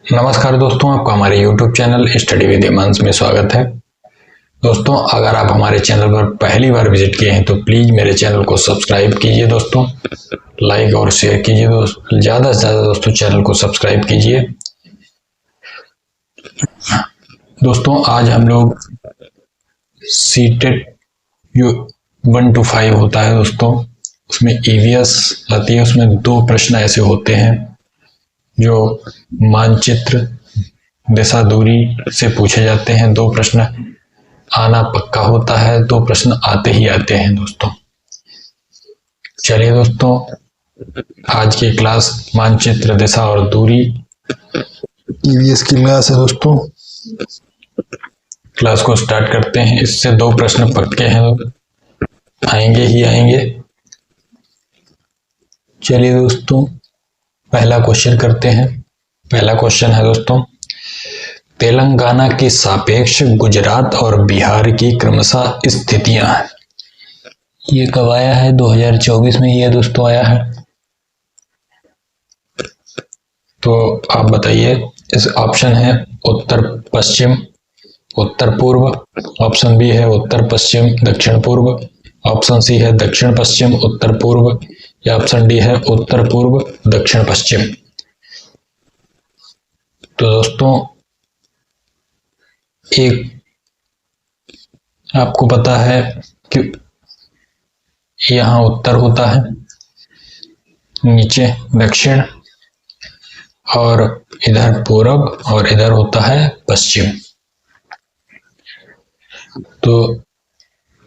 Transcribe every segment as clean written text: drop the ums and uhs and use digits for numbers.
नमस्कार दोस्तों, आपका हमारे YouTube channel study with Himansh में स्वागत है। दोस्तों, अगर आप हमारे चैनल पर पहली बार विजिट किए हैं तो प्लीज़ मेरे चैनल को सब्सक्राइब कीजिए दोस्तों, लाइक और शेयर कीजिए दोस्तों, ज़्यादा से ज़्यादा दोस्तों चैनल को सब्सक्राइब कीजिए। दोस्तों, आज हम लोग सीटेट जो 1 to 5 होता है दोस्तों, उसमें EVS आती है। उसमें 2 प्रश्न ऐसे होते हैं जो मानचित्र दिशा दूरी से पूछे जाते हैं। 2 प्रश्न आना पक्का होता है, 2 प्रश्न आते ही आते हैं दोस्तों। चलिए दोस्तों, आज की क्लास मानचित्र दिशा और दूरी EVS की क्लास है दोस्तों। क्लास को स्टार्ट करते हैं। इससे 2 प्रश्न पक्के हैं, आएंगे ही आएंगे। चलिए दोस्तों, पहला क्वेश्चन करते हैं। पहला क्वेश्चन है दोस्तों, तेलंगाना के सापेक्ष गुजरात और बिहार की क्रमशः स्थितियां हैं। ये कब आया है? 2024 में ये दोस्तों आया है। तो आप बताइए। इस ऑप्शन है उत्तर पश्चिम, उत्तर पूर्व। ऑप्शन बी है उत्तर पश्चिम दक्षिण पूर्व। ऑप्शन सी है दक्षिण पश्चिम उत्तर पूर्व, या ऑप्शन डी है उत्तर पूर्व दक्षिण पश्चिम। तो दोस्तों, एक आपको पता है कि यहाँ उत्तर होता है, नीचे दक्षिण, और इधर पूर्व, और इधर होता है पश्चिम। तो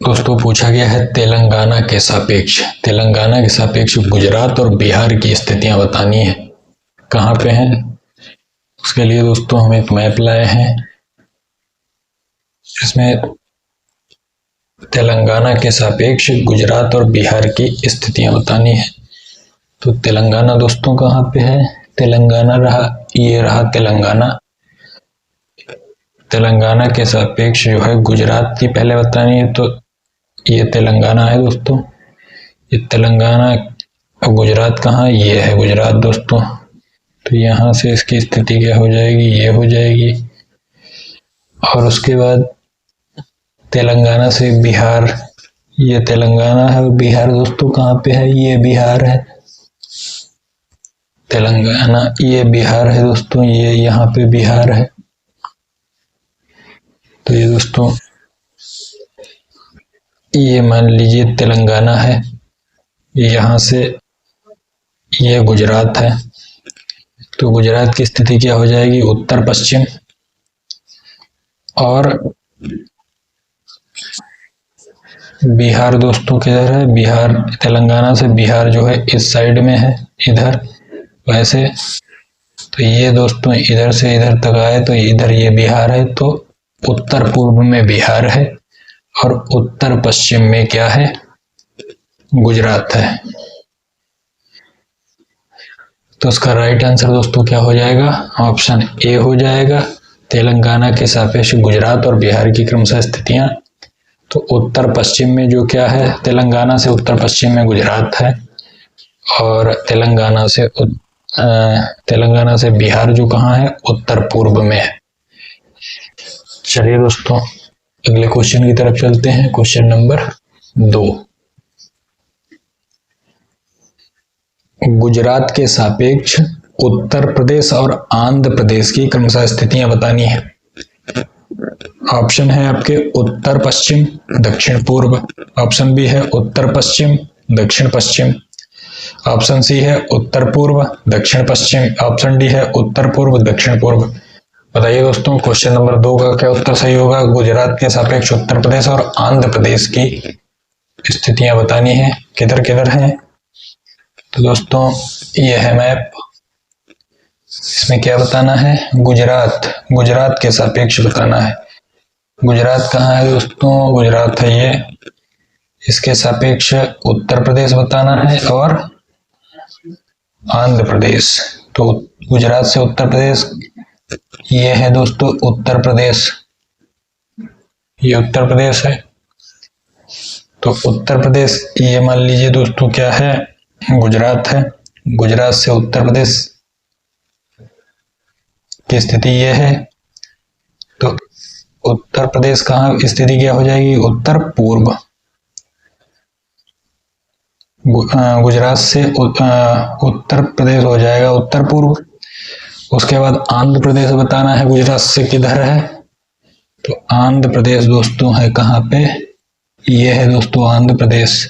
दोस्तों, पूछा गया है तेलंगाना के सापेक्ष गुजरात और बिहार की स्थितियां बतानी है। कहाँ पे हैं? उसके लिए दोस्तों हम एक मैप लाए हैं। इसमें तेलंगाना के सापेक्ष गुजरात और बिहार की स्थितियां बतानी है। तो तेलंगाना दोस्तों कहाँ पे है? तेलंगाना रहा, ये रहा तेलंगाना। तेलंगाना के सापेक्ष जो है गुजरात की पहले बतानी है, तो ये तेलंगाना है दोस्तों। ये तेलंगाना और गुजरात कहाँ? ये है गुजरात दोस्तों। तो यहाँ से इसकी स्थिति क्या हो जाएगी? ये हो जाएगी। और उसके बाद तेलंगाना से बिहार, ये तेलंगाना है। और बिहार दोस्तों कहाँ पे है? ये बिहार है। तेलंगाना, ये बिहार है दोस्तों, ये यहाँ पे बिहार है। तो ये दोस्तों, ये मान लीजिए तेलंगाना है, यहाँ से ये गुजरात है। तो गुजरात की स्थिति क्या हो जाएगी? उत्तर पश्चिम। और बिहार दोस्तों किधर है? बिहार, तेलंगाना से बिहार जो है इस साइड में है, इधर वैसे। तो ये दोस्तों इधर से इधर तक आए तो इधर ये बिहार है। तो उत्तर पूर्व में बिहार है और उत्तर पश्चिम में क्या है? गुजरात है। तो उसका राइट आंसर दोस्तों क्या हो जाएगा? ऑप्शन ए हो जाएगा, तेलंगाना के सापेक्ष गुजरात और बिहार की क्रमशः स्थितियां। तो उत्तर पश्चिम में जो क्या है? तेलंगाना से उत्तर पश्चिम में गुजरात है, और तेलंगाना से बिहार जो कहाँ है? उत्तर पूर्व में है। चलिए दोस्तों, अगले क्वेश्चन की तरफ चलते हैं। क्वेश्चन नंबर 2, गुजरात के सापेक्ष उत्तर प्रदेश और आंध्र प्रदेश की क्रमशः स्थितियां बतानी है। ऑप्शन है आपके उत्तर पश्चिम दक्षिण पूर्व। ऑप्शन बी है उत्तर पश्चिम दक्षिण पश्चिम। ऑप्शन सी है उत्तर पूर्व दक्षिण पश्चिम। ऑप्शन डी है उत्तर पूर्व दक्षिण पूर्व। बताइए दोस्तों, क्वेश्चन नंबर 2 का क्या उत्तर सही होगा? गुजरात के सापेक्ष उत्तर प्रदेश और आंध्र प्रदेश की स्थितियां बतानी है। किधर किधर है? तो दोस्तों, ये है मैप। इसमें क्या बताना है? गुजरात के सापेक्ष बताना है। गुजरात कहाँ है दोस्तों? गुजरात है ये, इसके सापेक्ष उत्तर प्रदेश बताना है और आंध्र प्रदेश। तो गुजरात से उत्तर प्रदेश, ये है दोस्तों उत्तर प्रदेश, ये उत्तर प्रदेश है। तो उत्तर प्रदेश ये मान लीजिए दोस्तों क्या है? गुजरात है। गुजरात से उत्तर प्रदेश की स्थिति यह है। तो उत्तर प्रदेश कहाँ स्थिति क्या हो जाएगी? उत्तर पूर्व। गुजरात से उत्तर प्रदेश हो जाएगा उत्तर पूर्व। उसके बाद आंध्र प्रदेश बताना है गुजरात से किधर है। तो आंध्र प्रदेश दोस्तों है कहाँ पे? ये है दोस्तों आंध्र प्रदेश।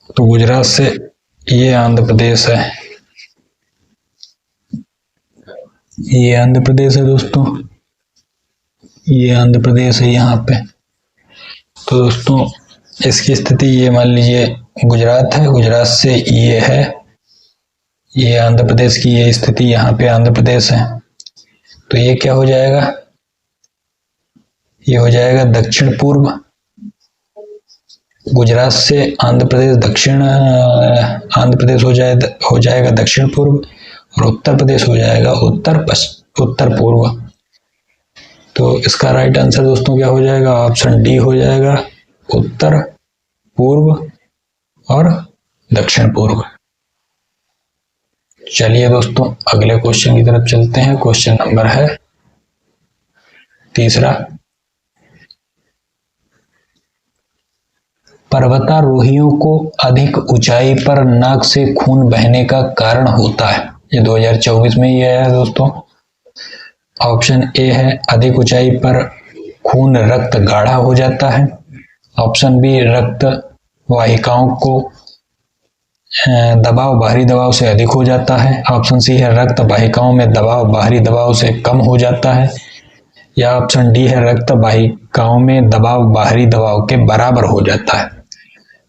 तो गुजरात से ये आंध्र प्रदेश है, ये आंध्र प्रदेश है दोस्तों, ये आंध्र प्रदेश है यहाँ पे। तो दोस्तों इसकी स्थिति ये मान लीजिए गुजरात है, गुजरात से ये है, ये आंध्र प्रदेश की ये स्थिति यहाँ पे आंध्र प्रदेश है। तो ये क्या हो जाएगा? ये हो जाएगा दक्षिण पूर्व। गुजरात से आंध्र प्रदेश दक्षिण, आंध्र प्रदेश हो जाएगा दक्षिण पूर्व और उत्तर प्रदेश हो जाएगा उत्तर पूर्व। तो इसका राइट आंसर दोस्तों क्या हो जाएगा? ऑप्शन डी हो जाएगा, उत्तर पूर्व और दक्षिण पूर्व। चलिए दोस्तों अगले क्वेश्चन की तरफ चलते हैं। क्वेश्चन नंबर है तीसरा। पर्वतारोहियों को अधिक ऊंचाई पर नाक से खून बहने का कारण होता है। ये 2024 में ही आया है दोस्तों। ऑप्शन ए है अधिक ऊंचाई पर खून रक्त गाढ़ा हो जाता है। ऑप्शन बी रक्त वाहिकाओं को दबाव बाहरी दबाव से अधिक हो जाता है। ऑप्शन सी है रक्त वाहिकाओं में दबाव बाहरी दबाव से कम हो जाता है। या ऑप्शन डी है रक्त वाहिकाओं में दबाव बाहरी दबाव के बराबर हो जाता है।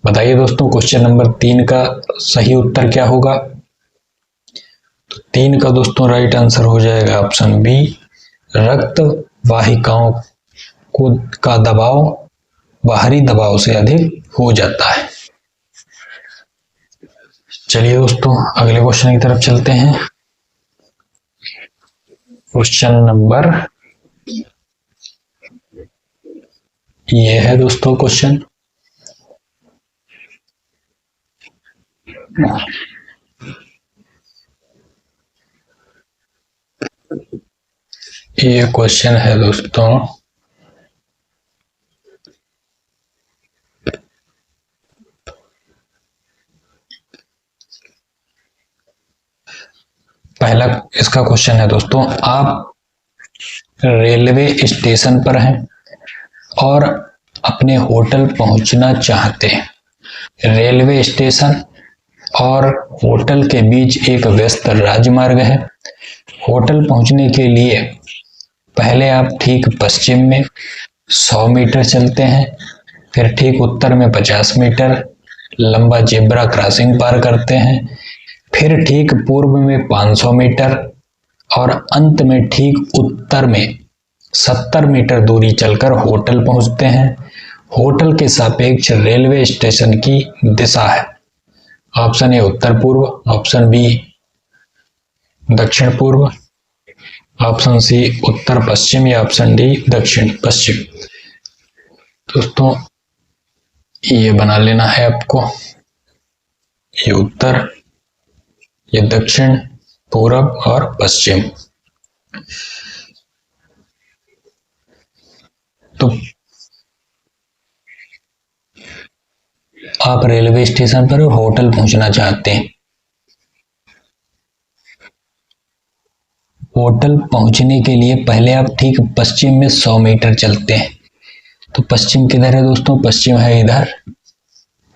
बताइए दोस्तों क्वेश्चन नंबर 3 का सही उत्तर क्या होगा? तो 3 का दोस्तों राइट आंसर हो जाएगा ऑप्शन बी, रक्त वाहिकाओं को का दबाव बाहरी दबाव से अधिक हो जाता है। चलिए दोस्तों अगले क्वेश्चन की तरफ चलते हैं। क्वेश्चन नंबर ये है दोस्तों क्वेश्चन। ये क्वेश्चन है दोस्तों पहला इसका क्वेश्चन है दोस्तों, आप रेलवे स्टेशन पर हैं और अपने होटल पहुंचना चाहते हैं। रेलवे स्टेशन और होटल के बीच एक व्यस्त राजमार्ग है। होटल पहुंचने के लिए पहले आप ठीक पश्चिम में 100 मीटर चलते हैं, फिर ठीक उत्तर में 50 मीटर लंबा जेब्रा क्रॉसिंग पार करते हैं, फिर ठीक पूर्व में 500 मीटर और अंत में ठीक उत्तर में 70 मीटर दूरी चलकर होटल पहुंचते हैं। होटल के सापेक्ष रेलवे स्टेशन की दिशा है। ऑप्शन ए उत्तर पूर्व, ऑप्शन बी दक्षिण पूर्व, ऑप्शन सी उत्तर पश्चिम या ऑप्शन डी दक्षिण पश्चिम। दोस्तों ये बना लेना है आपको, ये उत्तर, ये दक्षिण, पूरब और पश्चिम। तो आप रेलवे स्टेशन पर होटल पहुंचना चाहते हैं। होटल पहुंचने के लिए पहले आप ठीक पश्चिम में 100 मीटर चलते हैं। तो पश्चिम किधर है दोस्तों? पश्चिम है इधर।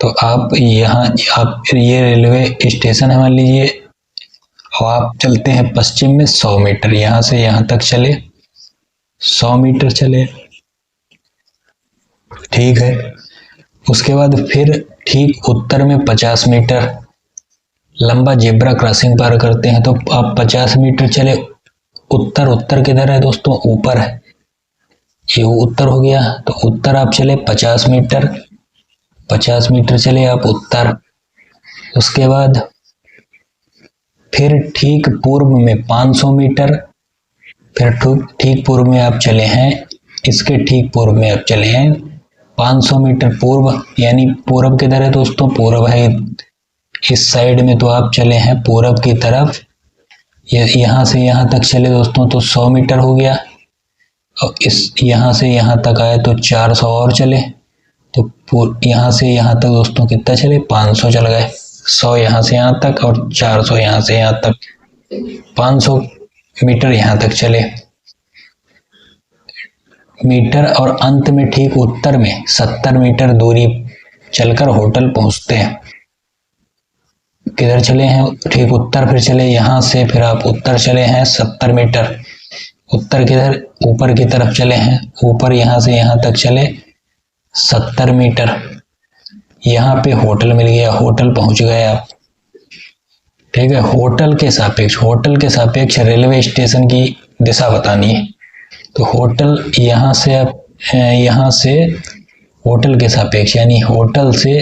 तो आप यहाँ, आप ये रेलवे स्टेशन है मान लीजिए, और आप चलते हैं पश्चिम में 100 मीटर, यहां से यहां तक चले 100 मीटर चले, ठीक है। उसके बाद फिर ठीक उत्तर में 50 मीटर लंबा जेब्रा क्रॉसिंग पार करते हैं। तो आप 50 मीटर चले उत्तर, उत्तर किधर है दोस्तों? ऊपर है, ये उत्तर हो गया। तो उत्तर आप चले 50 मीटर, 50 मीटर चले आप उत्तर। उसके बाद फिर ठीक पूर्व में 500 मीटर, फिर ठीक पूर्व में आप चले हैं, इसके ठीक पूर्व में आप चले हैं 500 मीटर पूर्व, यानी पूरब किधर है दोस्तों? पूरब है इस साइड में। तो आप चले हैं पूरब की तरफ ये यहाँ से यहाँ तक चले दोस्तों तो 100 मीटर हो गया, और इस यहाँ से यहाँ तक आए तो 400 और चले, तो यहाँ से यहाँ तक दोस्तों कितना चले, 500 चल गए। 100 यहाँ से यहाँ तक और 400 यहाँ से यहाँ तक, 500 मीटर यहाँ तक चले मीटर, और अंत में ठीक उत्तर में 70 मीटर दूरी चलकर होटल पहुंचते हैं। किधर चले हैं, ठीक उत्तर, फिर चले यहाँ से, फिर आप उत्तर चले हैं 70 मीटर, उत्तर किधर, ऊपर की तरफ चले हैं, ऊपर यहाँ से यहाँ तक चले 70 मीटर, यहाँ पे होटल मिल गया, होटल पहुंच गए आप। ठीक है, होटल के सापेक्ष रेलवे स्टेशन की दिशा बतानी है। तो होटल यहाँ से होटल के सापेक्ष, यानी होटल से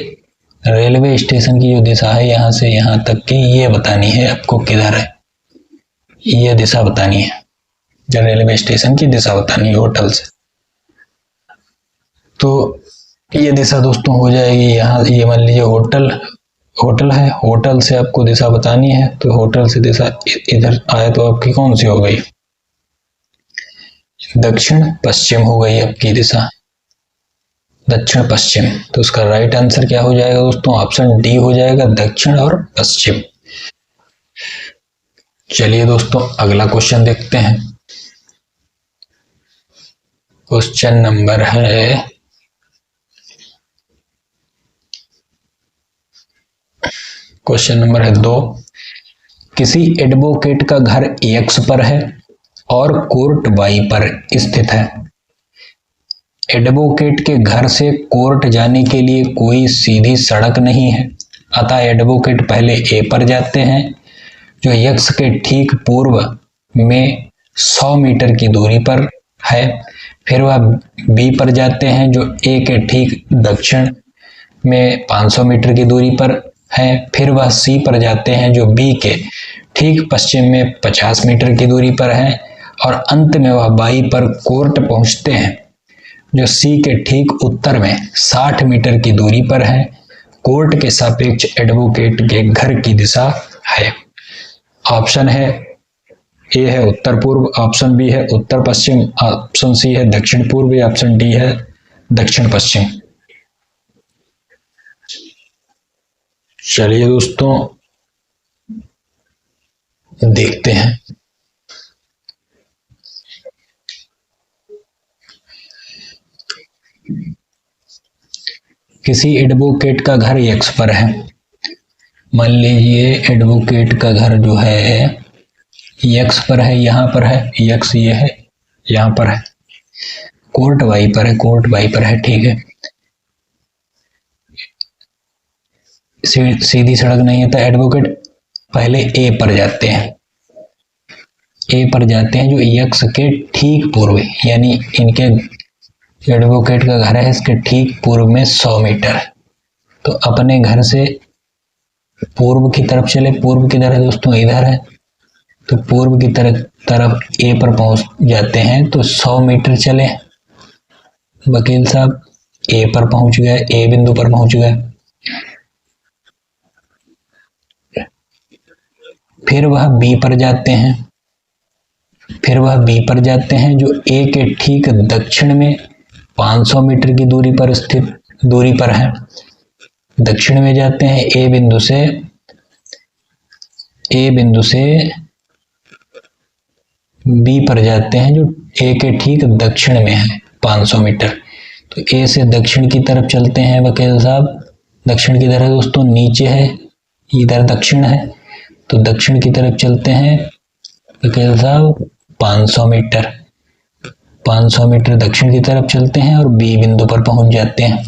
रेलवे स्टेशन की जो दिशा है यहाँ से यहाँ तक की, ये बतानी है आपको किधर है, ये दिशा बतानी है, जो रेलवे स्टेशन की दिशा बतानी है होटल से। तो ये दिशा दोस्तों हो जाएगी यहाँ, ये मान लीजिए होटल है, होटल से आपको दिशा बतानी है, तो होटल से दिशा इधर आए तो आपकी कौन सी हो गई, दक्षिण पश्चिम हो गई आपकी दिशा, दक्षिण पश्चिम। तो उसका राइट आंसर क्या हो जाएगा दोस्तों, ऑप्शन डी हो जाएगा, दक्षिण और पश्चिम। चलिए दोस्तों अगला क्वेश्चन देखते हैं। क्वेश्चन नंबर है क्वेश्चन नंबर है 2। किसी एडवोकेट का घर एक्स पर है और कोर्ट वाई पर स्थित है। एडवोकेट के घर से कोर्ट जाने के लिए कोई सीधी सड़क नहीं है, अतः एडवोकेट पहले ए पर जाते हैं जो एक्स के ठीक पूर्व में 100 मीटर की दूरी पर है, फिर वह बी पर जाते हैं जो ए के ठीक दक्षिण में 500 मीटर की दूरी पर है, फिर वह सी पर जाते हैं जो बी के ठीक पश्चिम में 50 मीटर की दूरी पर है, और अंत में वह बाई पर कोर्ट पहुंचते हैं जो सी के ठीक उत्तर में 60 मीटर की दूरी पर है। कोर्ट के सापेक्ष एडवोकेट के घर की दिशा है। ऑप्शन है ए है उत्तर पूर्व, ऑप्शन बी है उत्तर पश्चिम, ऑप्शन सी है दक्षिण पूर्व, या ऑप्शन डी है दक्षिण पश्चिम। चलिए दोस्तों देखते हैं। किसी एडवोकेट का घर एक्स पर है, मान लीजिए एडवोकेट का घर जो है एक्स पर है, यहाँ पर है एक्स, ये है यहाँ पर है, कोर्ट वाई पर है, कोर्ट वाई पर है। ठीक है, सीधी सड़क नहीं है तो एडवोकेट पहले ए पर जाते हैं, ए पर जाते हैं जो एक्स के ठीक पूर्व, यानी इनके एडवोकेट का घर है इसके ठीक पूर्व में 100 मीटर। तो अपने घर से पूर्व की तरफ चले, पूर्व किधर है दोस्तों, इधर है, तो पूर्व की तरफ ए पर पहुंच जाते हैं तो 100 मीटर चले, वकील साहब ए पर पहुंच गए, ए बिंदु पर पहुंच गए। फिर वह बी पर जाते हैं, फिर वह बी पर जाते हैं जो ए के ठीक दक्षिण में 500 मीटर की दूरी पर है। दक्षिण में जाते हैं ए बिंदु से बी पर जाते हैं जो ए के ठीक दक्षिण में है 500 मीटर। तो ए से दक्षिण की तरफ चलते हैं वकील साहब, दक्षिण की तरफ दोस्तों नीचे है, इधर दक्षिण है, तो दक्षिण की तरफ चलते हैं वकील साहब 500 मीटर दक्षिण की तरफ चलते हैं और बी बिंदु पर पहुंच जाते हैं।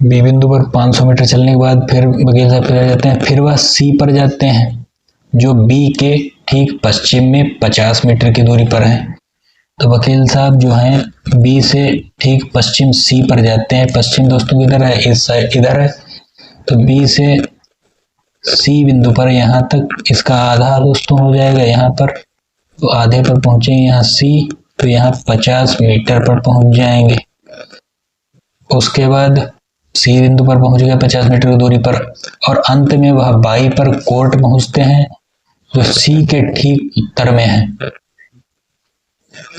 बी बिंदु पर 500 मीटर चलने के बाद फिर वकील साहब फिर जाते हैं, फिर वह सी पर जाते हैं जो बी के ठीक पश्चिम में 50 मीटर की दूरी पर है। तो वकील साहब जो हैं बी से ठीक पश्चिम सी पर जाते हैं, पश्चिम दोस्तों किधर है, इस साइड इधर है, तो बी से सी बिंदु पर यहाँ तक इसका आधा दोस्तों हो जाएगा, यहाँ पर तो आधे पर पहुंचेंगे यहाँ सी, तो यहाँ 50 मीटर पर पहुंच जाएंगे। उसके बाद सी बिंदु पर पहुंच गए 50 मीटर की दूरी पर, और अंत में वह बाई पर कोर्ट पहुंचते हैं जो सी के ठीक उत्तर में है।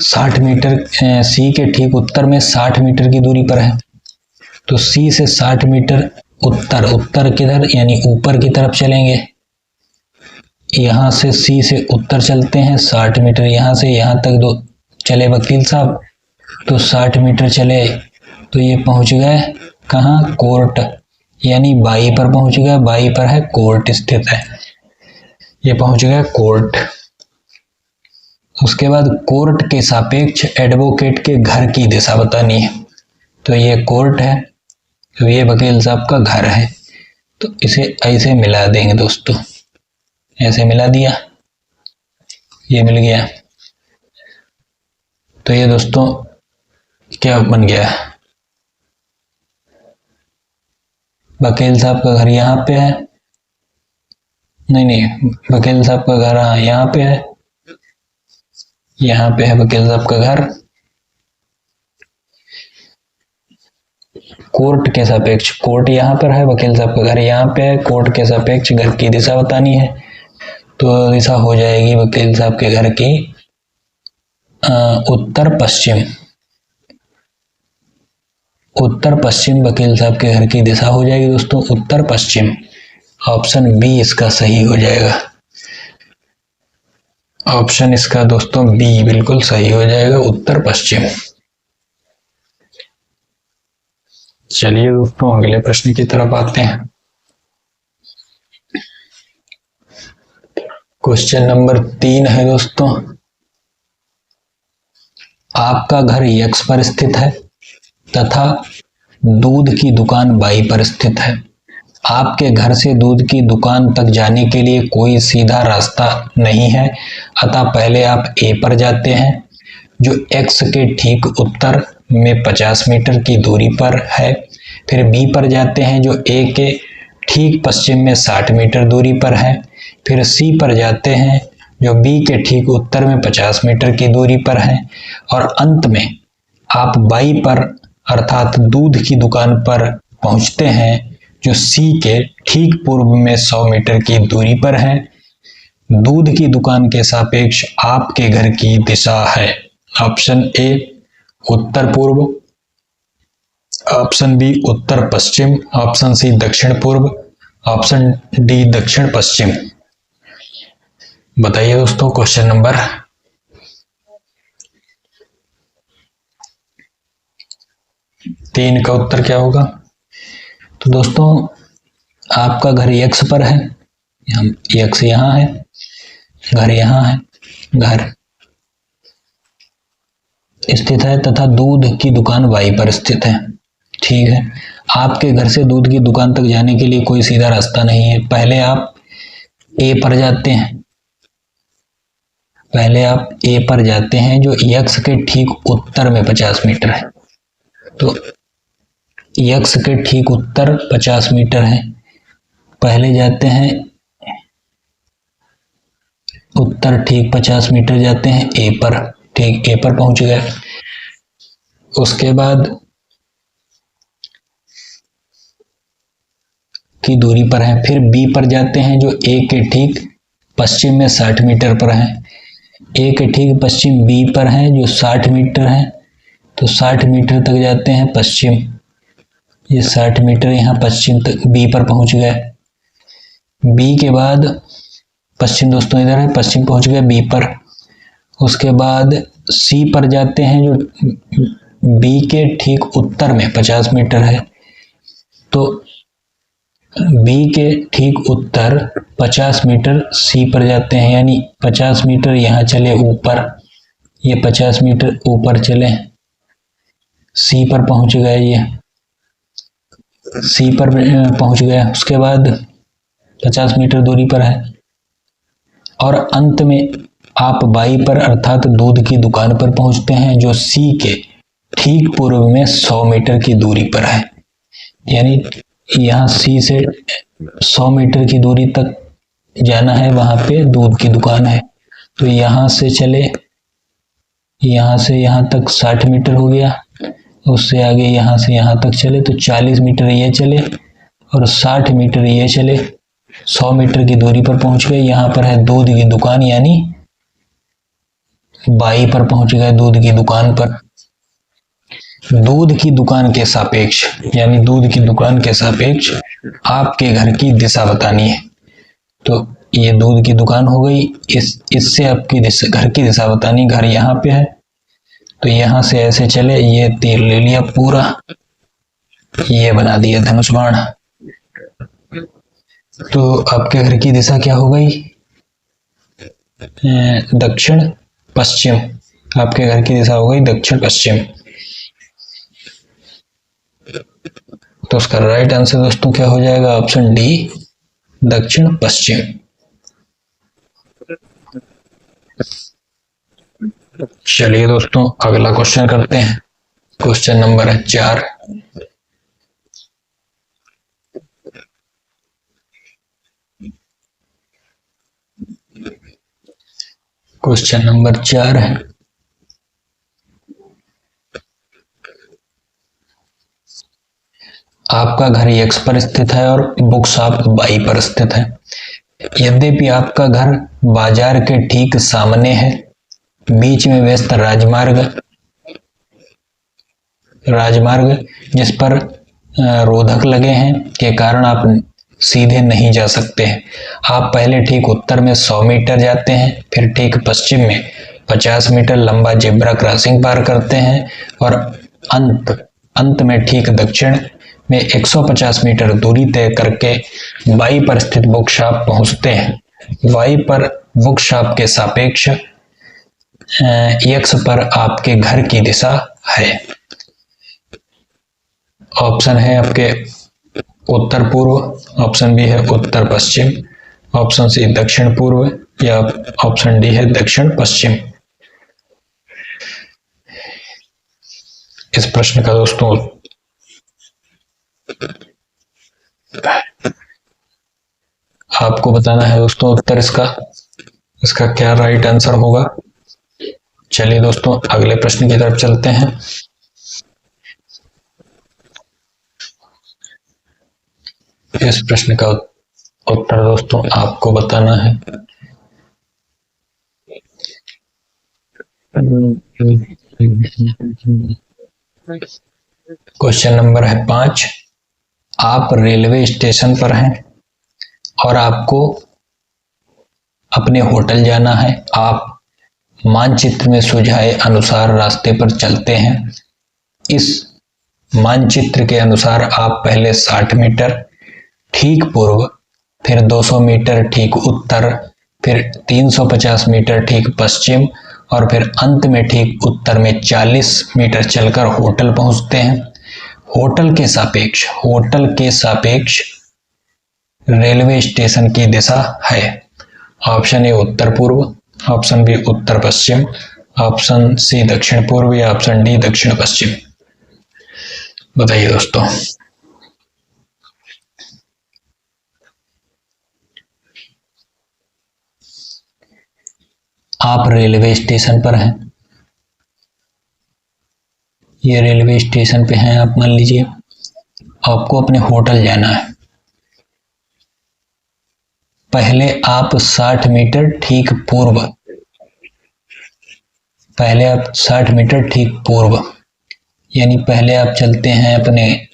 60 मीटर, सी के ठीक उत्तर में 60 मीटर की दूरी पर है। तो सी से 60 मीटर उत्तर, उत्तर किधर यानी ऊपर की तरफ चलेंगे। यहां से सी से उत्तर चलते हैं 60 मीटर, यहां से यहां तक दो चले वकील साहब, तो 60 मीटर चले तो ये पहुंच गए कहाँ, कोर्ट, यानी बाई पर पहुंच गए। बाई पर है कोर्ट स्थित है, ये पहुंच गया कोर्ट। उसके बाद कोर्ट के सापेक्ष एडवोकेट के घर की दिशा बतानी है। तो ये कोर्ट है, तो ये वकील साहब का घर है, तो इसे ऐसे मिला देंगे दोस्तों, ऐसे मिला दिया, ये मिल गया। तो ये दोस्तों क्या बन गया, वकील साहब का घर यहाँ पे है, नहीं वकील साहब का घर हाँ यहाँ पे है, यहाँ पे है वकील साहब का घर। कोर्ट के सापेक्ष, कोर्ट यहाँ पर है, वकील साहब का घर यहाँ पे है, कोर्ट के सापेक्ष घर की दिशा बतानी है। तो दिशा हो जाएगी वकील साहब के घर की उत्तर पश्चिम, उत्तर पश्चिम वकील साहब के घर की दिशा हो जाएगी दोस्तों उत्तर पश्चिम। ऑप्शन बी इसका सही हो जाएगा, ऑप्शन इसका दोस्तों बी बिल्कुल सही हो जाएगा, उत्तर पश्चिम। चलिए दोस्तों अगले प्रश्न की तरफ आते हैं। क्वेश्चन नंबर 3 है दोस्तों, आपका घर यक्स पर स्थित है तथा दूध की दुकान वाई पर स्थित है। आपके घर से दूध की दुकान तक जाने के लिए कोई सीधा रास्ता नहीं है, अतः पहले आप ए पर जाते हैं जो एक्स के ठीक उत्तर में 50 मीटर की दूरी पर है। फिर बी पर जाते हैं जो ए के ठीक पश्चिम में 60 मीटर दूरी पर है। फिर सी पर जाते हैं जो बी के ठीक उत्तर में 50 मीटर की दूरी पर है। और अंत में आप वाई पर अर्थात दूध की दुकान पर पहुंचते हैं जो सी के ठीक पूर्व में 100 मीटर की दूरी पर है। दूध की दुकान के सापेक्ष आपके घर की दिशा है। ऑप्शन ए उत्तर पूर्व, ऑप्शन बी उत्तर पश्चिम, ऑप्शन सी दक्षिण पूर्व, ऑप्शन डी दक्षिण पश्चिम। बताइए दोस्तों क्वेश्चन नंबर 3 का उत्तर क्या होगा। तो दोस्तों आपका घर यक्स पर है, यक्स यहाँ है, घर यहाँ है, घर स्थित है तथा दूध की दुकान वाई पर स्थित है। ठीक है, आपके घर से दूध की दुकान तक जाने के लिए कोई सीधा रास्ता नहीं है। पहले आप ए पर जाते हैं, पहले आप ए पर जाते हैं जो यक्स के ठीक उत्तर में 50 मीटर है। तो यक्स के ठीक उत्तर 50 मीटर है, पहले जाते हैं उत्तर ठीक 50 मीटर जाते हैं ए पर, ठीक ए पर पहुंच गए। उसके बाद की दूरी पर है। फिर बी पर जाते हैं जो ए के ठीक पश्चिम में 60 मीटर पर है। ए के ठीक पश्चिम बी पर है जो 60 मीटर है, तो 60 मीटर तक जाते हैं पश्चिम, ये 60 मीटर यहाँ पश्चिम तक बी पर पहुंच गए। बी के बाद पश्चिम दोस्तों इधर है, पश्चिम पहुंच गए बी पर। उसके बाद सी पर जाते हैं जो बी के ठीक उत्तर में 50 मीटर है। तो बी के ठीक उत्तर 50 मीटर सी पर जाते हैं, यानी 50 मीटर यहाँ चले ऊपर, ये 50 मीटर ऊपर चले, सी पर पहुंच गए, ये सी पर पहुंच गया। उसके बाद 50 मीटर दूरी पर है और अंत में आप वाई पर अर्थात दूध की दुकान पर पहुंचते हैं जो सी के ठीक पूर्व में 100 मीटर की दूरी पर है। यानी यहाँ सी से 100 मीटर की दूरी तक जाना है, वहां पे दूध की दुकान है। तो यहाँ से चले, यहाँ से यहाँ तक 60 मीटर हो गया, उससे आगे यहाँ से यहाँ तक चले तो 40 मीटर ये चले और 60 मीटर ये चले, 100 मीटर की दूरी पर पहुंच गए। यहाँ पर है दूध की दुकान, यानी 22 पर पहुंच गए दूध की दुकान पर। दूध की दुकान के सापेक्ष, यानी दूध की दुकान के सापेक्ष आपके घर की दिशा बतानी है। तो ये दूध की दुकान हो गई, इससे आपकी घर की दिशा बतानी। घर यहाँ पे है तो यहां से ऐसे चले, ये तीर ले लिया पूरा, ये बना दिया धनुष बाण। तो आपके घर की दिशा क्या हो गई? दक्षिण पश्चिम। आपके घर की दिशा हो गई दक्षिण पश्चिम। तो उसका राइट आंसर दोस्तों क्या हो जाएगा? ऑप्शन डी, दक्षिण पश्चिम। चलिए दोस्तों अगला क्वेश्चन करते हैं। क्वेश्चन नंबर है 4। क्वेश्चन नंबर 4 है, आपका घर एक्स पर स्थित है और बुक शॉप वाई पर स्थित है। यद्यपि आपका घर बाजार के ठीक सामने है, बीच में व्यस्त राजमार्ग जिस पर रोधक लगे हैं के कारण आप सीधे नहीं जा सकते हैं। आप पहले ठीक उत्तर में 100 मीटर जाते हैं, फिर ठीक पश्चिम में 50 मीटर लंबा जेब्रा क्रॉसिंग पार करते हैं और अंत में ठीक दक्षिण में 150 मीटर दूरी तय करके वाई पर स्थित बुक शॉप पहुंचते हैं। वाई पर बुक शॉप के सापेक्ष एक्स पर आपके घर की दिशा है। ऑप्शन है आपके उत्तर पूर्व, ऑप्शन बी है उत्तर पश्चिम, ऑप्शन सी दक्षिण पूर्व या ऑप्शन डी है दक्षिण पश्चिम। इस प्रश्न का दोस्तों आपको बताना है दोस्तों उत्तर इसका क्या राइट आंसर होगा। चलिए दोस्तों अगले प्रश्न की तरफ चलते हैं। इस प्रश्न का उत्तर दोस्तों आपको बताना है। क्वेश्चन नंबर है 5। आप रेलवे स्टेशन पर हैं और आपको अपने होटल जाना है। आप मानचित्र में सुझाए अनुसार रास्ते पर चलते हैं। इस मानचित्र के अनुसार आप पहले 60 मीटर ठीक पूर्व, फिर 200 मीटर ठीक उत्तर, फिर 350 मीटर ठीक पश्चिम और फिर अंत में ठीक उत्तर में 40 मीटर चलकर होटल पहुंचते हैं। होटल के सापेक्ष रेलवे स्टेशन की दिशा है। ऑप्शन ए उत्तर पूर्व, ऑप्शन बी उत्तर पश्चिम, ऑप्शन सी दक्षिण पूर्व या ऑप्शन डी दक्षिण पश्चिम। बताइए दोस्तों। आप रेलवे स्टेशन पर हैं, ये रेलवे स्टेशन पे हैं आप, मान लीजिए आपको अपने होटल जाना है। पहले आप 60 मीटर ठीक पूर्व, यानी पहले आप चलते हैं अपने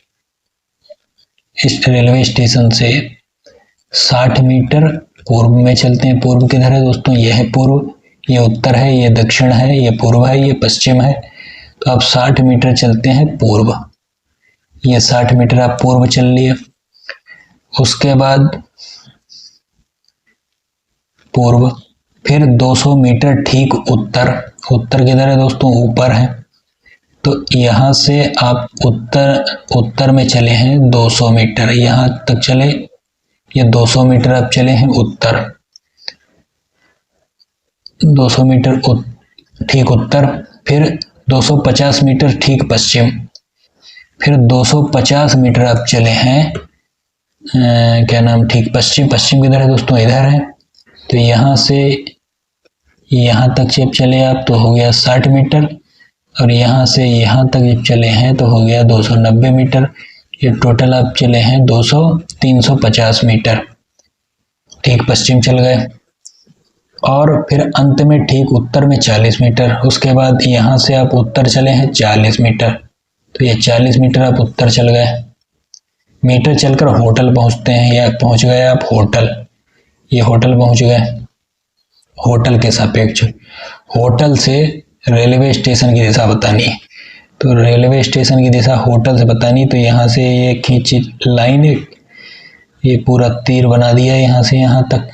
इस रेलवे स्टेशन से 60 मीटर पूर्व में चलते हैं। पूर्व किधर है दोस्तों? यह है पूर्व, ये उत्तर है, ये दक्षिण है, ये पूर्व है, ये पश्चिम है। तो आप 60 मीटर चलते हैं पूर्व, ये 60 मीटर आप पूर्व चल लिए। उसके बाद पूर्व, फिर 200 मीटर ठीक उत्तर किधर है दोस्तों? ऊपर है। तो यहां से आप उत्तर में चले हैं 200 मीटर, यहां तक चले, ये 200 मीटर आप चले हैं उत्तर, 200 मीटर ठीक उत्तर, फिर 250 मीटर ठीक पश्चिम, फिर 250 मीटर आप चले हैं ठीक पश्चिम किधर है दोस्तों? इधर है। तो यहां से यहां तक जब चले आप तो हो गया 60 मीटर, और यहां से यहां तक जब चले हैं तो हो गया 290 मीटर। ये टोटल आप चले हैं 350 मीटर। ठीक पश्चिम चल गए और फिर अंत में ठीक उत्तर में 40 मीटर। उसके बाद यहाँ से आप उत्तर चले हैं 40 मीटर, तो ये 40 मीटर आप उत्तर चल गए। मीटर चलकर होटल पहुंचते हैं, या पहुंच गए आप होटल, ये होटल पहुंच गए। होटल के सापेक्ष होटल से रेलवे स्टेशन की दिशा बतानी है, तो रेलवे स्टेशन की दिशा होटल से बतानी, तो यहाँ से ये खींची लाइन, ये पूरा तीर बना दिया यहाँ से यहाँ तक।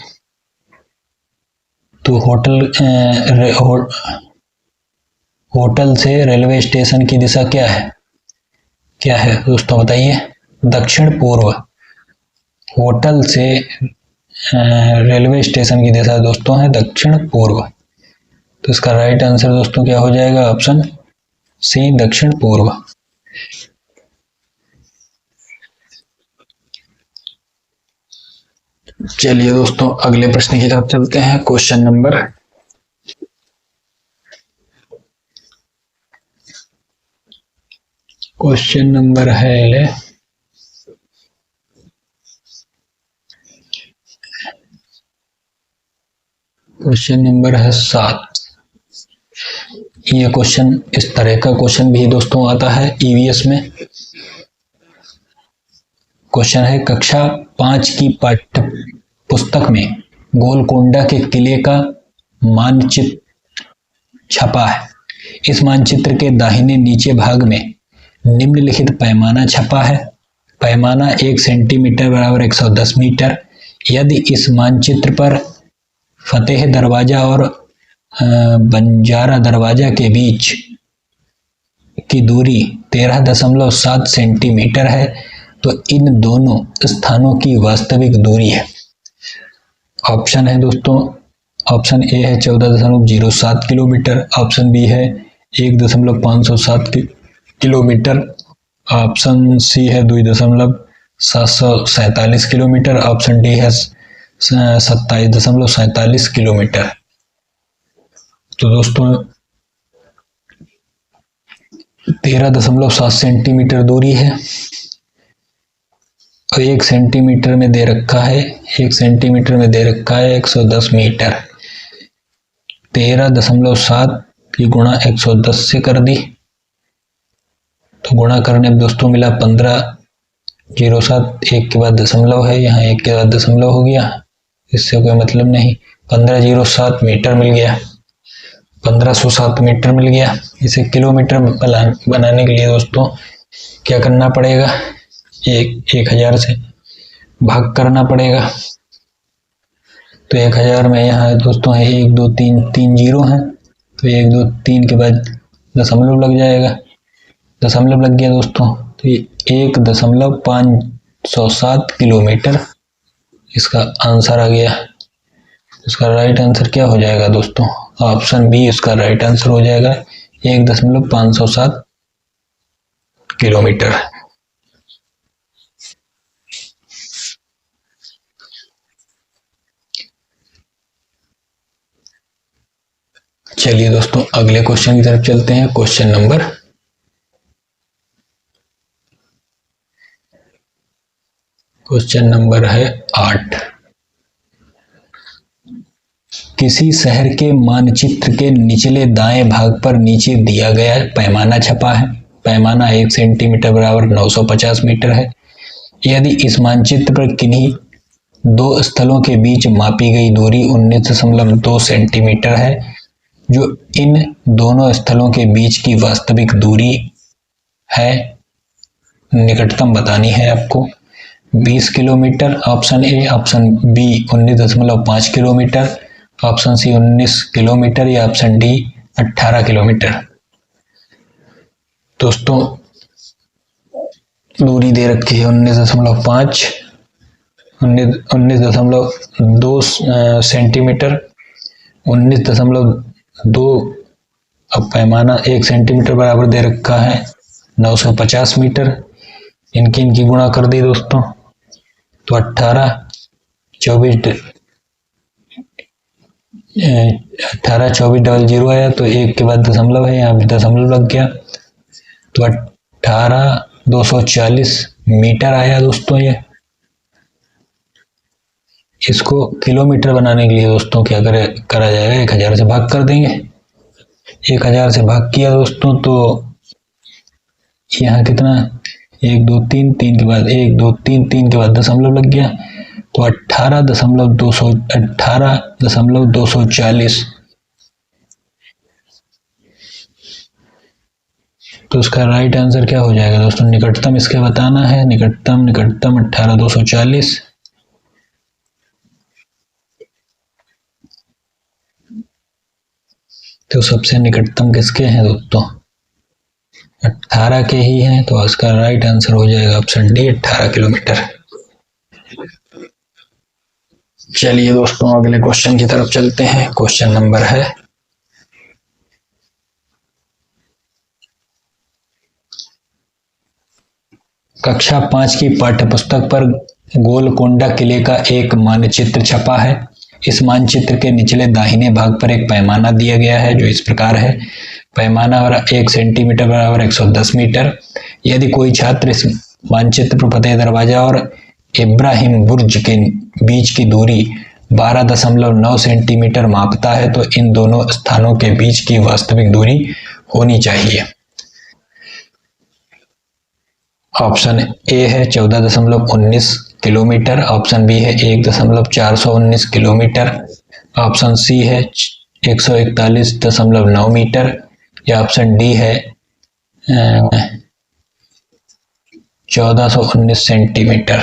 तो होटल से रेलवे स्टेशन की दिशा क्या है, क्या है दोस्तों बताइए? दक्षिण पूर्व। होटल से रेलवे स्टेशन की दिशा दोस्तों है दक्षिण पूर्व। तो इसका राइट आंसर दोस्तों क्या हो जाएगा? ऑप्शन सी, दक्षिण पूर्व। चलिए दोस्तों अगले प्रश्न की तरफ चलते हैं। क्वेश्चन नंबर है क्वेश्चन नंबर है 7। ये क्वेश्चन इस तरह का क्वेश्चन भी दोस्तों आता है ईवीएस में। क्वेश्चन है कक्षा 5 की पाठ्य पुस्तक में गोलकोंडा के किले का मानचित्र छपा है। इस मानचित्र के दाहिने नीचे भाग में निम्नलिखित पैमाना छपा है। पैमाना 1 सेंटीमीटर बराबर 110 मीटर। यदि इस मानचित्र पर फतेह दरवाजा और बंजारा दरवाजा के बीच की दूरी 13.7 सेंटीमीटर है, तो इन दोनों स्थानों की वास्तविक दूरी है। ऑप्शन है दोस्तों, ऑप्शन ए है 14.07 किलोमीटर, ऑप्शन बी है 1.507 किलोमीटर, ऑप्शन सी है 2.747 किलोमीटर, ऑप्शन डी है 27.47 किलोमीटर। तो दोस्तों 13.7 सेंटीमीटर दूरी है और 1 सेंटीमीटर में दे रखा है, 1 सेंटीमीटर में दे रखा है 110 मीटर। 13.7 की गुणा 110 से कर दी, तो गुणा करने में दोस्तों मिला 1507, एक के बाद दशमलव है, यहाँ एक के बाद दशमलव हो गया, इससे कोई मतलब नहीं। 1507 मीटर मिल गया, 1507 मीटर मिल गया। इसे किलोमीटर बनाने के लिए दोस्तों क्या करना पड़ेगा? 1000 से भाग करना पड़ेगा। तो 1000 में यहाँ दोस्तों है 1 2 3 3 जीरो है, तो 1 2 3 के बाद दशमलव लग जाएगा, दशमलव लग गया दोस्तों, तो ये 1.507 किलोमीटर इसका आंसर आ गया। इसका राइट आंसर क्या हो जाएगा दोस्तों? ऑप्शन बी इसका राइट आंसर हो जाएगा, 1.507 किलोमीटर। चलिए दोस्तों अगले क्वेश्चन की तरफ चलते हैं। क्वेश्चन नंबर है 8। किसी शहर के मानचित्र के निचले दाएं भाग पर नीचे दिया गया पैमाना छपा है। पैमाना 1 सेंटीमीटर बराबर 950 मीटर है। यदि इस मानचित्र पर किन्हीं दो स्थलों के बीच मापी गई दूरी 19.2 सेंटीमीटर है, जो इन दोनों स्थलों के बीच की वास्तविक दूरी है, निकटतम बतानी है आपको। 20 kilometre option A, option B 19.5 kilometre, option C 19 kilometre या ऑप्शन डी 18 किलोमीटर। दोस्तों दूरी दे रखी है 19.5, 19.2 सेंटीमीटर, 19.2, अब पैमाना 1 सेंटीमीटर बराबर दे रखा है 950 मीटर। इनकी गुणा कर दी दोस्तों, तो 18 24 डबल जीरो आया, तो एक के बाद दशमलव है, यहाँ भी दशमलव लग गया, तो 18,240 मीटर आया दोस्तों। ये इसको किलोमीटर बनाने के लिए दोस्तों क्या करा जाएगा, 1000 से भाग कर देंगे। 1000 से भाग किया दोस्तों तो यहाँ कितना, 1 2 3 3 के बाद 1 2 3 3 के बाद दशमलव लग गया तो 18,240। तो उसका राइट आंसर क्या हो जाएगा दोस्तों, निकटतम इसके बताना है, निकटतम 18,240। तो सबसे निकटतम किसके हैं दोस्तों, 18 के ही हैं। तो इसका राइट आंसर हो जाएगा ऑप्शन डी, 18 किलोमीटर। चलिए दोस्तों अगले क्वेश्चन की तरफ चलते हैं। क्वेश्चन नंबर है कक्षा 5 की पाठ्यपुस्तक पर गोलकोंडा किले का एक मानचित्र छपा है। इस मानचित्र के निचले दाहिने भाग पर एक पैमाना दिया गया है जो इस प्रकार है। पैमाना 1 सेंटीमीटर बराबर 110 मीटर। यदि कोई छात्र इस मानचित्र पर फतेह दरवाजा और इब्राहिम बुर्ज के बीच की दूरी 12.9 सेंटीमीटर मापता है तो इन दोनों स्थानों के बीच की वास्तविक दूरी होनी चाहिए। ऑप्शन ए है 14.19 किलोमीटर, ऑप्शन बी है 1.419 किलोमीटर, ऑप्शन सी है 141.9 मीटर या ऑप्शन डी है 1419 सेंटीमीटर।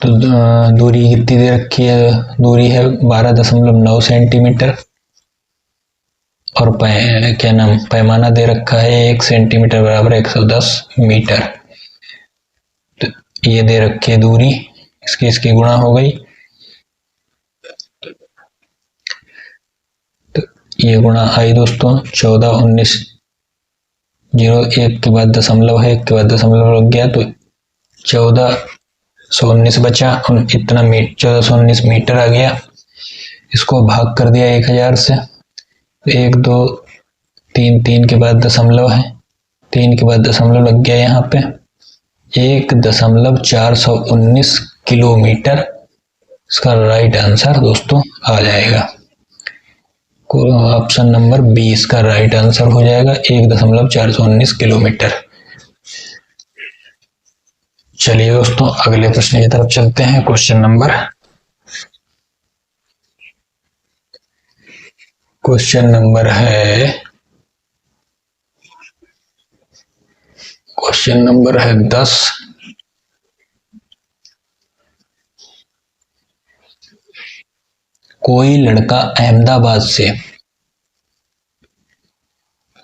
तो दूरी कितनी दे रखी है, दूरी है 12.9 सेंटीमीटर और पैमाना दे रखा है 1 सेंटीमीटर बराबर 110 मीटर। तो ये दे रखी है दूरी, इसकी गुणा हो गई तो ये गुणा आई दोस्तों 1419, 1 के बाद दशमलव है, 1 के बाद दशमलव लग गया तो 1419 बचा, इतना 1419 मीटर आ गया। इसको भाग कर दिया 1000 से तो 1 2 3 3 के बाद दशमलव है, 3 के बाद दशमलव लग गया यहाँ पे 1.419 किलोमीटर। इसका राइट आंसर दोस्तों आ जाएगा ऑप्शन नंबर 20 का राइट आंसर हो जाएगा 1.419 किलोमीटर। चलिए दोस्तों अगले प्रश्न की तरफ चलते हैं। क्वेश्चन नंबर है 10। कोई लड़का अहमदाबाद से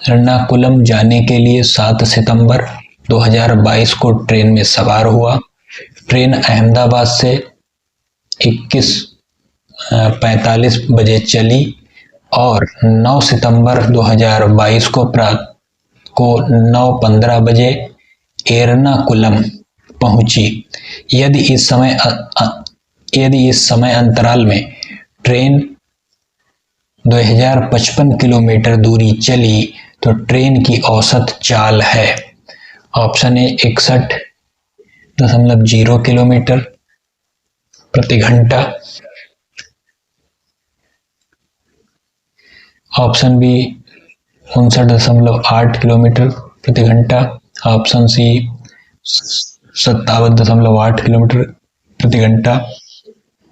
एर्नाकुलम जाने के लिए 7 सितंबर 2022 को ट्रेन में सवार हुआ। ट्रेन अहमदाबाद से 21:45 बजे चली और 9 सितंबर 2022 को प्रातः को 9:15 बजे एर्नाकुलम पहुंची। यदि इस समय अंतराल में ट्रेन 2055 किलोमीटर दूरी चली तो ट्रेन की औसत चाल है। ऑप्शन ए 61.0 किलोमीटर प्रति घंटा, ऑप्शन बी 59.8 किलोमीटर प्रति घंटा, ऑप्शन सी 57.8 किलोमीटर प्रति घंटा,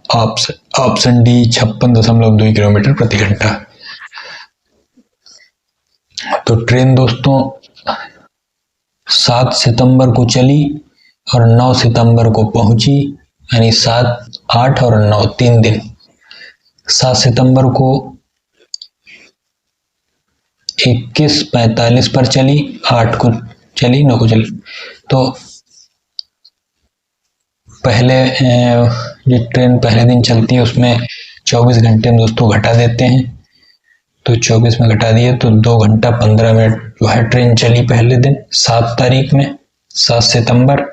ऑप्शन डी 56.2 किलोमीटर प्रति घंटा। तो ट्रेन दोस्तों 7 सितंबर को चली और 9 सितंबर को पहुंची, यानी 7, 8 और 9 3 दिन। 7 सितंबर को 21:45 पर चली, 8 को चली, 9 को चली। तो पहले जो ट्रेन पहले दिन चलती है उसमें 24 घंटे हम दोस्तों घटा देते हैं, तो 24 में घटा दिए तो 2 घंटा 15 मिनट जो है ट्रेन चली पहले दिन 7 तारीख में 7 सितंबर।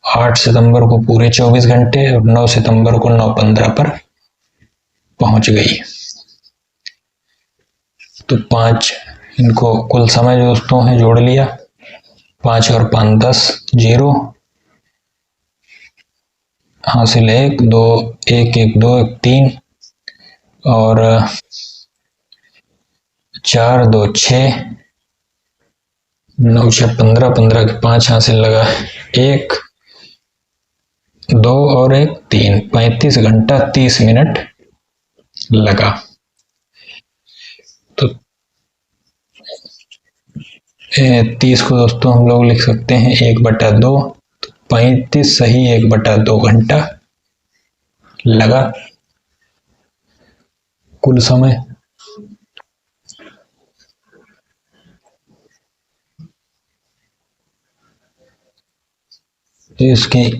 8 सितंबर को पूरे 24 घंटे और 9 सितंबर को 9:15 पर पहुंच गई। तो 5, इनको कुल समय जो दोस्तों है जोड़ लिया, 5 और 5 10, 0 हासिल 1 2 1 1 2 1 3 और 4 2 6 9 6 15 15 के 5 हासिल लगा, 1 2 और 1 3, 35 घंटा 30 मिनट लगा। तो 30 को दोस्तों हम लोग लिख सकते हैं 1/2, 35 सही 1/2 घंटा लगा कुल समय। तो इसकी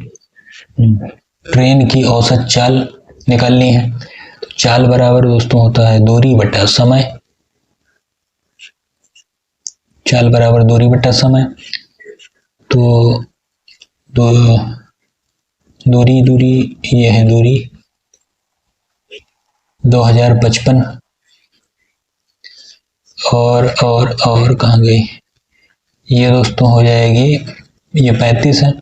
ट्रेन की औसत चाल निकालनी है। तो चाल बराबर दोस्तों होता है दूरी बटा समय, चाल बराबर दूरी बटा समय। तो दूरी ये है दूरी 2055 और कहाँ गई ये दोस्तों, हो जाएगी ये 35 है,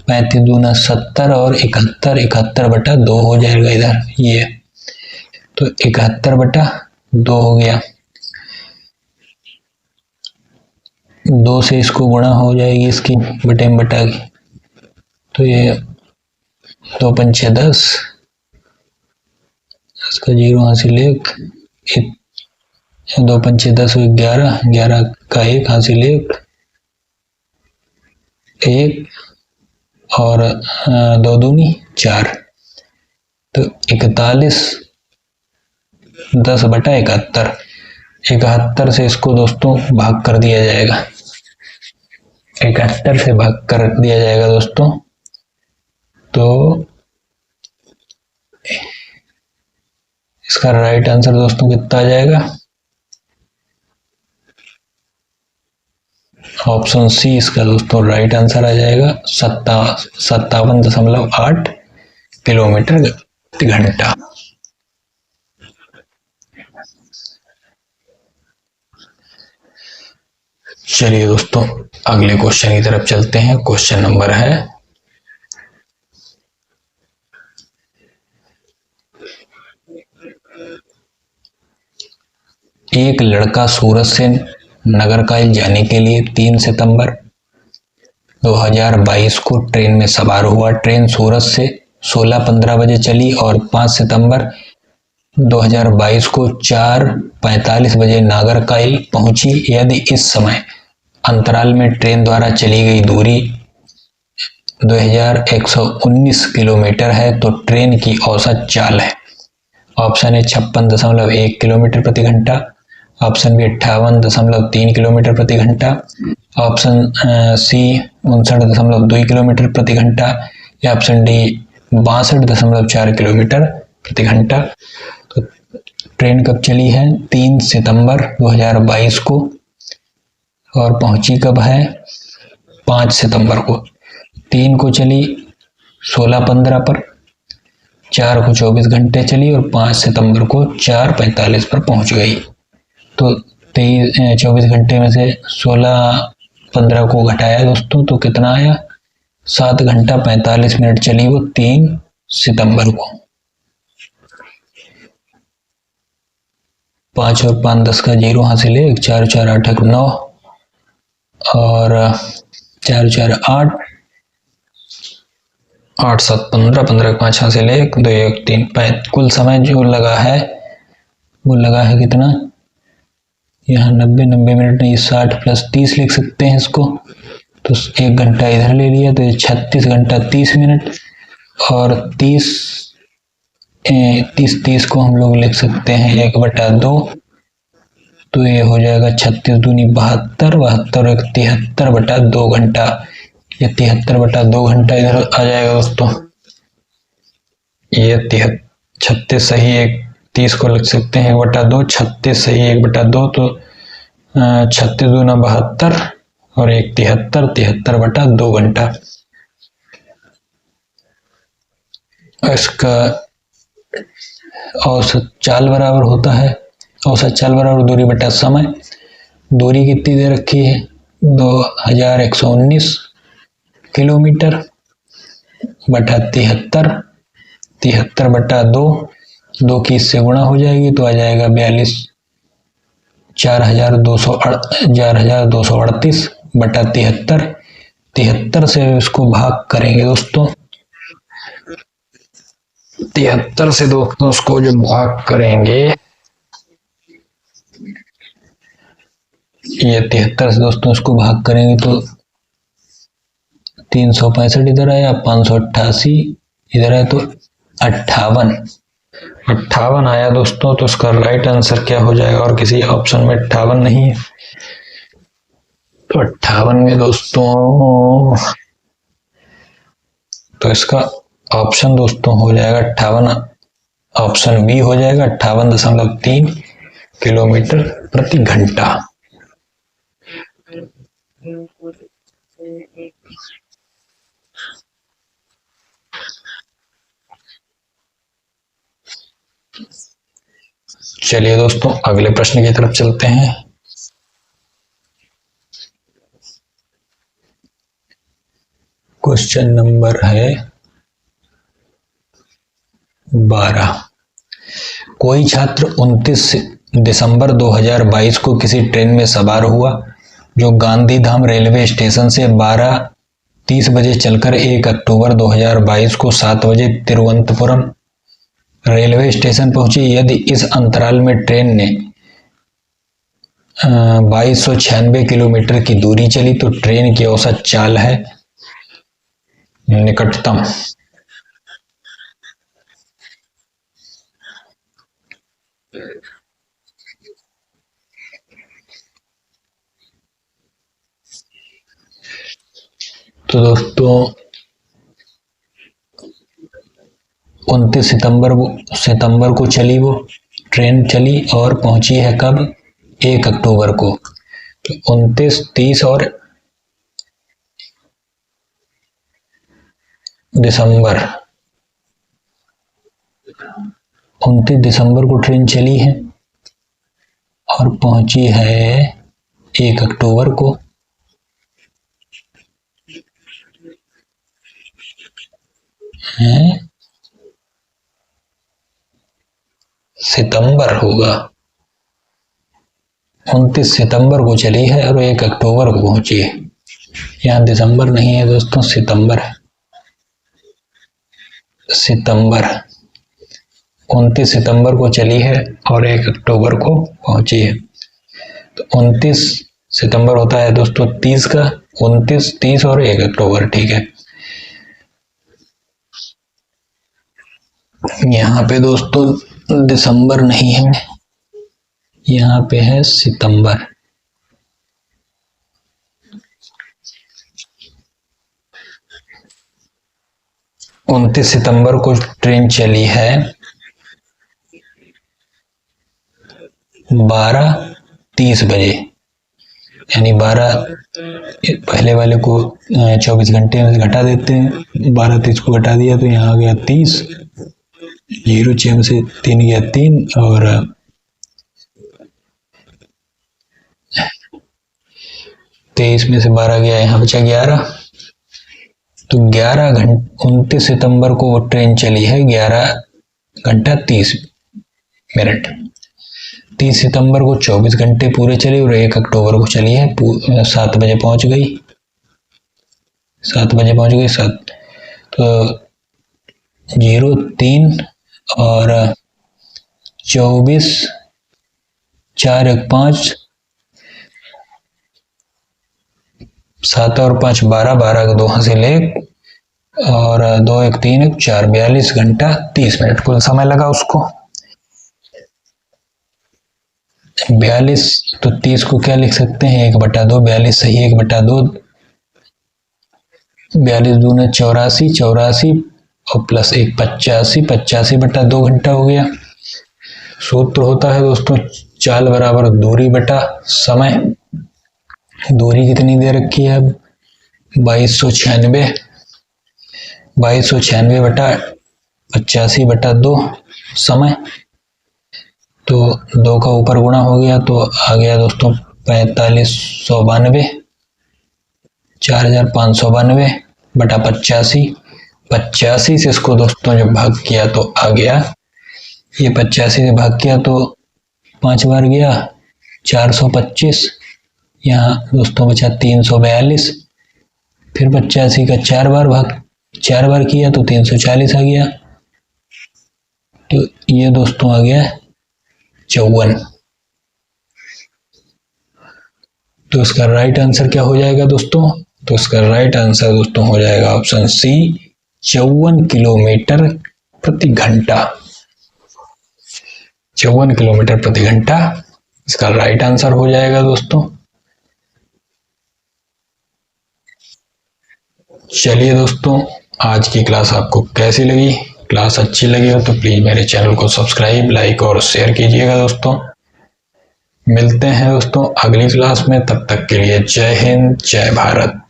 35 दूना 70 और 71, 71/2 हो जाएगा इधर ये, तो 71/2 हो गया। 2 से इसको गुणा हो जाएगी इसकी बटे में बटा की, तो ये 2 5 10, इसका 0 हासिल 1, 2 5 10 11, 11 का 1 हासिल 1 और 2 दूनी 4, तो 41 10/71, 71 से इसको दोस्तों भाग कर दिया जाएगा, 71 से भाग कर दिया जाएगा दोस्तों। तो इसका राइट आंसर दोस्तों कितना आ जाएगा, ऑप्शन सी इसका दोस्तों राइट आंसर आ जाएगा, 57.8 किलोमीटर घंटा। चलिए दोस्तों अगले क्वेश्चन की तरफ चलते हैं। क्वेश्चन नंबर है एक लड़का सूरत से नगरकाइल जाने के लिए 3 सितंबर 2022 को ट्रेन में सवार हुआ। ट्रेन सूरत से 16:15 बजे चली और 5 सितंबर 2022 को 4:45 बजे नागरकाइल पहुंची। यदि इस समय अंतराल में ट्रेन द्वारा चली गई दूरी 2119 किलोमीटर है तो ट्रेन की औसत चाल है। ऑप्शन ए 56.1 किलोमीटर प्रति घंटा, ऑप्शन बी 58.3 किलोमीटर प्रति घंटा, ऑप्शन सी 59.2 किलोमीटर प्रति घंटा या ऑप्शन डी 62.4 किलोमीटर प्रति घंटा। तो ट्रेन कब चली है, 3 सितंबर 2022 को और पहुंची कब है, 5 सितंबर को। 3 को चली 16:15 पर, 4 को 24 घंटे चली और 5 सितंबर को 4:45 पर पहुंच गई। तो 24 घंटे में से 16:15 को घटाया दोस्तों तो कितना आया, 7 घंटा 45 मिनट चली वो 3 सितंबर को। 5 और 5 10 का 0 हासिल है, 4 4 8 9 और 4 4 8 8 7 15, 15 के 5 हासिल 1 2 1 3 5। कुल समय जो लगा है वो लगा है कितना, यहाँ 90 मिनट नहीं 60 + 30 लिख सकते हैं इसको। तो 1 घंटा इधर ले लिया तो 36 घंटा 30 मिनट और 30 को हम लोग लिख सकते हैं 1/2, तो ये हो जाएगा 36 दूनी 72, 72 1 73/2 घंटा। ये 73/2 घंटा इधर आ जाएगा दोस्तों। ये 36 सही 30 को लिख सकते हैं 1/2, 36 सही 1/2, तो 36 दूना 72 और 1 73, 73/2 घंटा। इसका औसत चाल बराबर होता है, औसत चाल बराबर दूरी बटा समय। दूरी कितनी दे रखी है? 2119 किलोमीटर बटा 73, 73 बटा 2, 2 की इससे गुणा हो जाएगी तो आ जाएगा 4238 बटा 73। 73 से इसको भाग करेंगे दोस्तों, 73 से दोस्तों उसको जो भाग करेंगे, ये 73 से दोस्तों इसको भाग करेंगे तो 365 इधर आया, 588 इधर है तो 58 आया दोस्तों। तो इसका राइट आंसर क्या हो जाएगा? और किसी ऑप्शन में 58 नहीं है, तो 58 में दोस्तों तो इसका ऑप्शन दोस्तों हो जाएगा 58, ऑप्शन बी हो जाएगा 58.3 किलोमीटर प्रति घंटा। चलिए दोस्तों अगले प्रश्न की तरफ चलते हैं। क्वेश्चन नंबर है 12। कोई छात्र 29 दिसंबर 2022 को किसी ट्रेन में सवार हुआ जो गांधीधाम रेलवे स्टेशन से 12:30 बजे चलकर 1 अक्टूबर 2022 को 7 बजे तिरुवनंतपुरम रेलवे स्टेशन पहुंची। यदि इस अंतराल में ट्रेन ने 2296 किलोमीटर की दूरी चली तो ट्रेन की औसत चाल है निकटतम। तो दोस्तों 29 सितंबर को चली वो ट्रेन चली और पहुंची है कब? 1 अक्टूबर को। तो 29, 30 और दिसंबर, 29 दिसंबर को ट्रेन चली है और पहुंची है 1 अक्टूबर को। सितंबर होगा, 29 सितंबर को चली है और 1 अक्टूबर को पहुंची है। यहाँ दिसंबर नहीं है दोस्तों, सितंबर है। सितंबर 29 सितंबर को चली है और 1 अक्टूबर को पहुंची है। तो 29 सितंबर होता है दोस्तों 30 का, 29, 30 और 1 अक्टूबर, ठीक है। यहाँ पे दोस्तों दिसंबर नहीं है, यहाँ पे है सितंबर। उनतीस सितंबर को ट्रेन चली है 12:30 बजे, यानी 12 पहले वाले को 24 घंटे में घटा देते हैं, 12:30 को घटा दिया तो यहाँ आ गया 30, 06 से 3 गया 3 और 23 में से 12 गया, यहाँ बचा 11। तो 11 घंटे 29 सितंबर को वो ट्रेन चली है 11 घंटा 30 मिनट। 30 सितंबर को 24 घंटे पूरे चली और 1 अक्टूबर को चली है 7 बजे पहुंच गई, 7 बजे पहुंच गई 7, तो 03 और 24, 4 1 5, 7 और 5 12, 12 को 2 हासिल 1 और 2 1 3 1 4, 42 घंटा 30 मिनट कुल समय लगा उसको। 42 तो 30 को क्या लिख सकते हैं 1/2, 42 सही 1/2, 42 दूना 84, 84 और प्लस 1 85, 85/2 घंटा हो गया। सूत्र होता है दोस्तों चाल बराबर दूरी बटा समय। दूरी कितनी दे रखी है अब 2296 बटा 85/2 समय। तो 2 का ऊपर गुणा हो गया तो आ गया दोस्तों 4592, 4592 बटा 85। 85 से इसको दोस्तों जब भाग किया तो आ गया, ये 85 से भाग किया तो 5 बार गया 425, यहाँ दोस्तों बचा 342, फिर 85 का 4 बार किया तो 340 आ गया। तो ये दोस्तों आ गया 54। तो इसका राइट आंसर क्या हो जाएगा दोस्तों? तो इसका राइट आंसर दोस्तों हो जाएगा ऑप्शन सी, 54 किलोमीटर प्रति घंटा। 54 किलोमीटर प्रति घंटा इसका राइट आंसर हो जाएगा दोस्तों। चलिए दोस्तों, आज की क्लास आपको कैसी लगी? क्लास अच्छी लगी हो तो प्लीज मेरे चैनल को सब्सक्राइब, लाइक और शेयर कीजिएगा दोस्तों। मिलते हैं दोस्तों अगली क्लास में, तब तक के लिए जय हिंद, जय भारत।